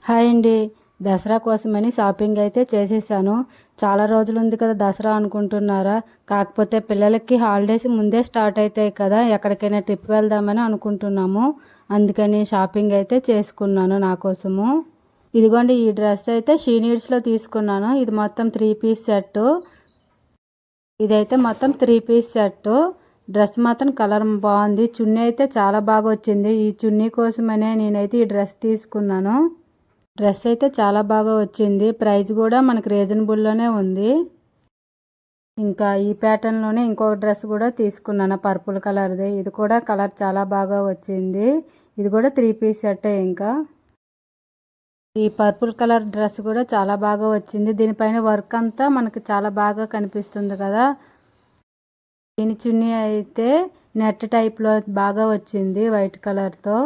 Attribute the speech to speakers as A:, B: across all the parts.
A: Hi అండి. దసరా కోసమని shopping అయితే చేసేసాను. చాలా రోజులు ఉంది కదా దసరా అనుకుంటున్నారా? కాకపోతే పిల్లలకి హాలిడేస్ ముందే స్టార్ట్ అవుతాయి కదా, ఎక్కడికైనా ట్రిప్ వెళ్దామని అనుకుంటున్నాము. అందుకని షాపింగ్ అయితే చేసుకున్నాను నా కోసము. ఇదిగోండి, ఈ డ్రెస్ అయితే షీ నీడ్స్లో తీసుకున్నాను. ఇది మొత్తం 3 పీస్ సెట్. ఇదైతే మొత్తం 3 పీస్ సెట్. డ్రెస్ మాత్రం కలర్ బాగుంది. చున్నీ అయితే చాలా బాగా వచ్చింది. ఈ చున్నీ కోసమనే నేనైతే ఈ డ్రెస్ తీసుకున్నాను. డ్రెస్ అయితే చాలా బాగా వచ్చింది. ప్రైస్ కూడా మనకి రీజనబుల్లోనే ఉంది. ఇంకా ఈ ప్యాటర్న్లోనే ఇంకొక డ్రెస్ కూడా తీసుకున్నాను, పర్పుల్ కలర్ది. ఇది కూడా కలర్ చాలా బాగా వచ్చింది. ఇది కూడా 3 పీస్ సెట్టే. ఇంకా ఈ పర్పుల్ కలర్ డ్రెస్ కూడా చాలా బాగా వచ్చింది. దీనిపైన వర్క్ అంతా మనకి చాలా బాగా కనిపిస్తుంది కదా. దీని చున్నీ అయితే నెట్ టైప్లో బాగా వచ్చింది, వైట్ కలర్తో.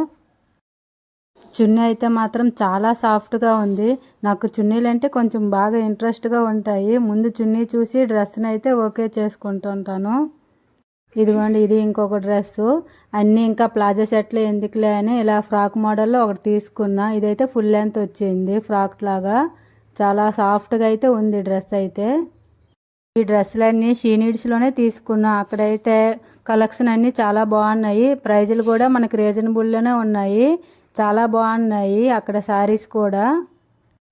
A: చున్నీ అయితే మాత్రం చాలా సాఫ్ట్గా ఉంది. నాకు చున్నీలు అంటే కొంచెం బాగా ఇంట్రెస్ట్గా ఉంటాయి. ముందు చున్నీ చూసి డ్రెస్ని అయితే ఓకే చేసుకుంటుంటాను. ఇదిగోండి, ఇది ఇంకొక డ్రెస్సు. అన్నీ ఇంకా ప్లాజో సెట్లు ఎందుకులే అని ఇలా ఫ్రాక్ మోడల్లో ఒకటి తీసుకున్నా. ఇదైతే ఫుల్ లెంత్ వచ్చింది, ఫ్రాక్ లాగా. చాలా సాఫ్ట్గా అయితే ఉంది డ్రెస్ అయితే. ఈ డ్రెస్సులన్నీ షీ నీడ్స్లోనే తీసుకున్నా. అక్కడైతే కలెక్షన్ అన్నీ చాలా బాగున్నాయి. ప్రైజులు కూడా మనకి రీజనబుల్లోనే ఉన్నాయి. చాలా బాగున్నాయి అక్కడ శారీస్ కూడా.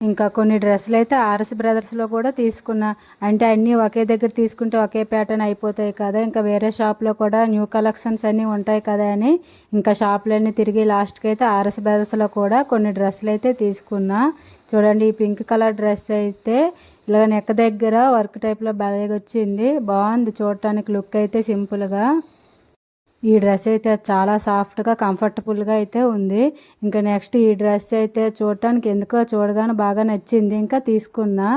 A: ఇంకా కొన్ని డ్రెస్సులు అయితే ఆర్ఎస్ బ్రదర్స్లో కూడా తీసుకున్నా. అంటే అన్నీ ఒకే దగ్గర తీసుకుంటే ఒకే ప్యాటర్న్ అయిపోతాయి కదా, ఇంకా వేరే షాప్లో కూడా న్యూ కలెక్షన్స్ అన్నీ ఉంటాయి కదా అని ఇంకా షాపులన్నీ తిరిగి లాస్ట్కి అయితే ఆర్ఎస్ బ్రదర్స్లో కూడా కొన్ని డ్రెస్సులు అయితే తీసుకున్నా. చూడండి, ఈ పింక్ కలర్ డ్రెస్ అయితే ఇలా నెక్ దగ్గర వర్క్ టైప్లో బాగా వచ్చింది. బాగుంది చూడటానికి, లుక్ అయితే సింపుల్గా. ఈ డ్రెస్ అయితే చాలా సాఫ్ట్గా కంఫర్టబుల్గా అయితే ఉంది. ఇంకా నెక్స్ట్ ఈ డ్రెస్ అయితే చూడటానికి ఎందుకో చూడగానే బాగా నచ్చింది, ఇంకా తీసుకున్నా.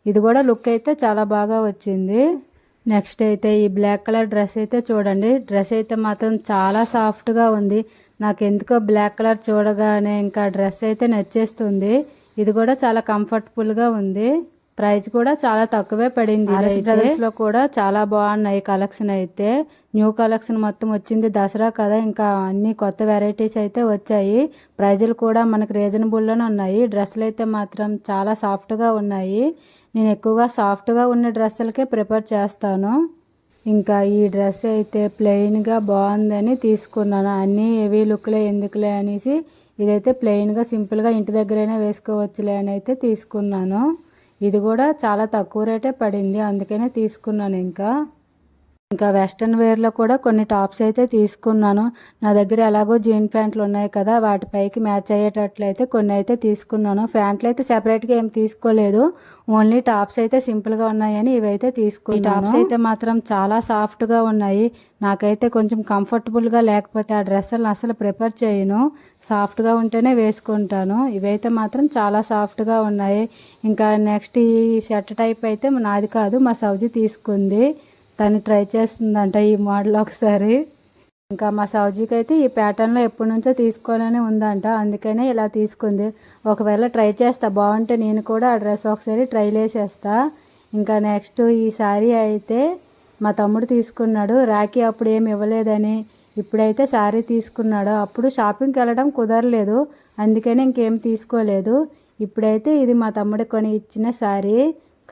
A: ఇది కూడా లుక్ అయితే చాలా బాగా వచ్చింది. నెక్స్ట్ అయితే ఈ బ్లాక్ కలర్ డ్రెస్ అయితే చూడండి. డ్రెస్ అయితే మాత్రం చాలా సాఫ్ట్గా ఉంది. నాకు ఎందుకో బ్లాక్ కలర్ చూడగానే ఇంకా డ్రెస్ అయితే నచ్చేస్తుంది. ఇది కూడా చాలా కంఫర్టబుల్గా ఉంది. ప్రైస్ కూడా చాలా తక్కువే పడింది. ఆర్ఎస్ బ్రదర్స్లో కూడా చాలా బాగున్నాయి కలెక్షన్ అయితే. న్యూ కలెక్షన్ మొత్తం వచ్చింది, దసరా కదా, ఇంకా అన్ని కొత్త వెరైటీస్ అయితే వచ్చాయి. ప్రైజులు కూడా మనకు రీజనబుల్లోనే ఉన్నాయి. డ్రెస్సులు అయితే మాత్రం చాలా సాఫ్ట్గా ఉన్నాయి. నేను ఎక్కువగా సాఫ్ట్గా ఉన్న డ్రెస్సులకే ప్రిఫర్ చేస్తాను. ఇంకా ఈ డ్రెస్ అయితే ప్లెయిన్గా బాగుందని తీసుకున్నాను. అన్నీ హెవీ లుక్లే ఎందుకులే అనేసి ఇదైతే ప్లెయిన్గా సింపుల్గా ఇంటి దగ్గరైనా వేసుకోవచ్చులే అని అయితే తీసుకున్నాను. ఇది కూడా చాలా తక్కువ రేటే పడింది, అందుకనే తీసుకున్నాను. ఇంకా వెస్ట్రన్ వేర్లో కూడా కొన్ని టాప్స్ అయితే తీసుకున్నాను. నా దగ్గర ఎలాగో జీన్ ప్యాంట్లు ఉన్నాయి కదా, వాటిపైకి మ్యాచ్ అయ్యేటట్లయితే కొన్ని అయితే తీసుకున్నాను. ప్యాంట్లు అయితే సెపరేట్గా ఏం తీసుకోలేదు, ఓన్లీ టాప్స్ అయితే సింపుల్గా ఉన్నాయని ఇవైతే తీసుకున్నాను. ఈ టాప్స్ అయితే మాత్రం చాలా సాఫ్ట్గా ఉన్నాయి. నాకైతే కొంచెం కంఫర్టబుల్గా లేకపోతే ఆ డ్రెస్సులను అసలు ప్రిఫర్ చేయను. సాఫ్ట్గా ఉంటేనే వేసుకుంటాను. ఇవైతే మాత్రం చాలా సాఫ్ట్గా ఉన్నాయి. ఇంకా నెక్స్ట్ ఈ షర్ట్ టైప్ అయితే నాది కాదు, మా సౌజీ తీసుకుంది. తను ట్రై చేస్తుందంట ఈ మోడల్ ఒకసారి. ఇంకా మా సౌజీకి అయితే ఈ ప్యాటర్న్లో ఎప్పటి నుంచో తీసుకోవాలని ఉందంట, అందుకనే ఇలా తీసుకుంది. ఒకవేళ ట్రై చేస్తా, బాగుంటే నేను కూడా ఆ డ్రెస్ ఒకసారి ట్రై చేసేస్తా. ఇంకా నెక్స్ట్ ఈ శారీ అయితే మా తమ్ముడు తీసుకున్నాడు. రాఖీ అప్పుడు ఏమి ఇవ్వలేదని ఇప్పుడైతే శారీ తీసుకున్నాడు. అప్పుడు షాపింగ్కి వెళ్ళడం కుదరలేదు, అందుకని ఇంకేం తీసుకోలేదు. ఇప్పుడైతే ఇది మా తమ్ముడు కొని ఇచ్చిన శారీ.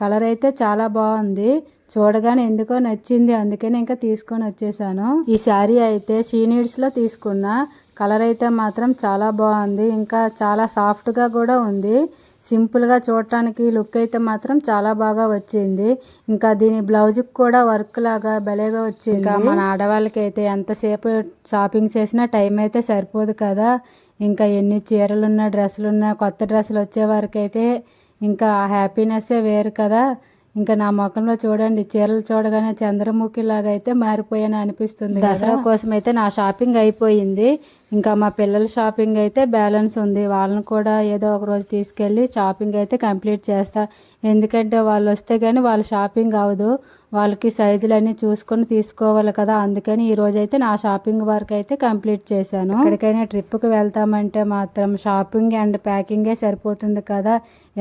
A: కలర్ అయితే చాలా బాగుంది, చూడగానే ఎందుకో నచ్చింది, అందుకని ఇంకా తీసుకొని వచ్చేసాను. ఈ శారీ అయితే షీ నీడ్స్లో తీసుకున్నా. కలర్ అయితే మాత్రం చాలా బాగుంది, ఇంకా చాలా సాఫ్ట్గా కూడా ఉంది. సింపుల్గా చూడటానికి లుక్ అయితే మాత్రం చాలా బాగా వచ్చింది. ఇంకా దీని బ్లౌజ్కి కూడా వర్క్ లాగా భలేగా వచ్చింది. ఇంకా మన ఆడవాళ్ళకి అయితే ఎంతసేపు షాపింగ్ చేసినా టైం అయితే సరిపోదు కదా. ఇంకా ఎన్ని చీరలున్నా డ్రెస్సులున్నా కొత్త డ్రెస్సులు వచ్చే వరకు అయితే ఇంకా హ్యాపీనెస్సే వేరు కదా. ఇంకా నా ముఖంలో చూడండి, చీరలు చూడగానే చంద్రముఖి లాగా అయితే మారిపోయాను అనిపిస్తుంది. దసరా కోసం అయితే నా షాపింగ్ అయిపోయింది. ఇంకా మా పిల్లల షాపింగ్ అయితే బ్యాలెన్స్ ఉంది. వాళ్ళని కూడా ఏదో ఒక రోజు తీసుకెళ్ళి షాపింగ్ అయితే కంప్లీట్ చేస్తా. ఎందుకంటే వాళ్ళు వస్తే కానీ వాళ్ళ షాపింగ్ అవ్వదు. వాళ్ళకి సైజులన్నీ చూసుకొని తీసుకోవాలి కదా, అందుకని ఈరోజు అయితే నా షాపింగ్ వర్క్ అయితే కంప్లీట్ చేశాను. ఎక్కడికైనా ట్రిప్కి వెళ్తామంటే మాత్రం షాపింగ్ అండ్ ప్యాకింగే సరిపోతుంది కదా,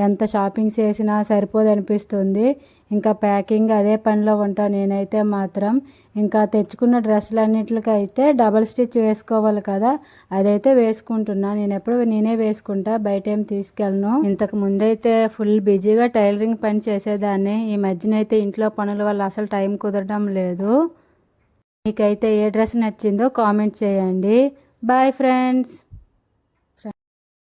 A: ఎంత షాపింగ్ చేసినా సరిపోదు అనిపిస్తుంది. ఇంకా ప్యాకింగ్ అదే పనిలో ఉంటాను నేనైతే మాత్రం. ఇంకా తెచ్చుకున్న డ్రెస్సులన్నిటికైతే డబల్ స్టిచ్ వేసుకోవాలి కదా, అదైతే వేసుకుంటున్నా. నేనే వేసుకుంటా, బయట ఏం తీసుకెళ్ళను. ఇంతకు ముందైతే ఫుల్ బిజీగా టైలరింగ్ పని చేసేదాన్ని. ఈ మధ్యనైతే ఇంట్లో పనుల వల్ల అసలు టైం కుదరడం లేదు. మీకైతే ఏ డ్రెస్ నచ్చిందో కామెంట్ చేయండి. Bye friends.